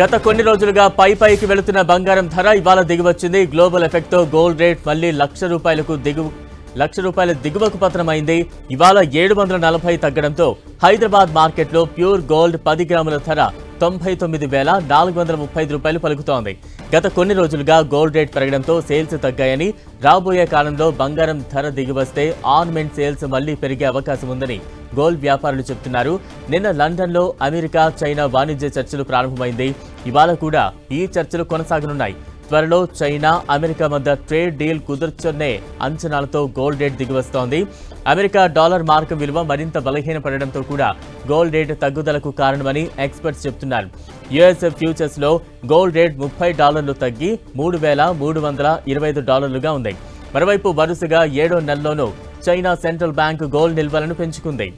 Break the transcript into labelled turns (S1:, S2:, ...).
S1: గత కొన్ని రోజులుగా పైకి వెళుతున్న బంగారం ధర ఇవాళ దిగివచ్చింది. గ్లోబల్ ఎఫెక్ట్ తో గోల్డ్ రేట్ మళ్లీ లక్ష రూపాయల దిగువకు పతనమైంది. ఇవాళ 740 తగ్గడంతో హైదరాబాద్ మార్కెట్లో ప్యూర్ గోల్డ్ 10 గ్రాముల ధర 99,435 రూపాయలు పలుకుతోంది. గత కొన్ని రోజులుగా గోల్డ్ రేట్ పెరగడంతో సేల్స్ తగ్గాయని, రాబోయే కాలంలో బంగారం ధర దిగివస్తే ఆర్నమెంట్ సేల్స్ మళ్లీ పెరిగే అవకాశం ఉందని గోల్డ్ వ్యాపారులు చెబుతున్నారు. నిన్న లండన్లో అమెరికా, చైనా వాణిజ్య చర్చలు ప్రారంభమైంది. ఇవాళ కూడా ఈ చర్చలు కొనసాగనున్నాయి. త్వరలో చైనా, అమెరికా మధ్య ట్రేడ్ డీల్ కుదర్చునే అంచనాలతో గోల్డ్ రేట్ దిగివస్తోంది. అమెరికా డాలర్ మార్కు విలువ మరింత బలహీనపడడంతో కూడా గోల్డ్ రేట్ తగ్గుదలకు కారణమని ఎక్స్పర్ట్స్ చెబుతున్నారు. యుఎస్ ఫ్యూచర్స్ లో గోల్డ్ రేట్ $30 తగ్గి $3,325గా ఉంది. మరోవైపు వరుసగా 7వ నెలలోనూ చైనా సెంట్రల్ బ్యాంక్ గోల్డ్ నిల్వలను పెంచుకుంది.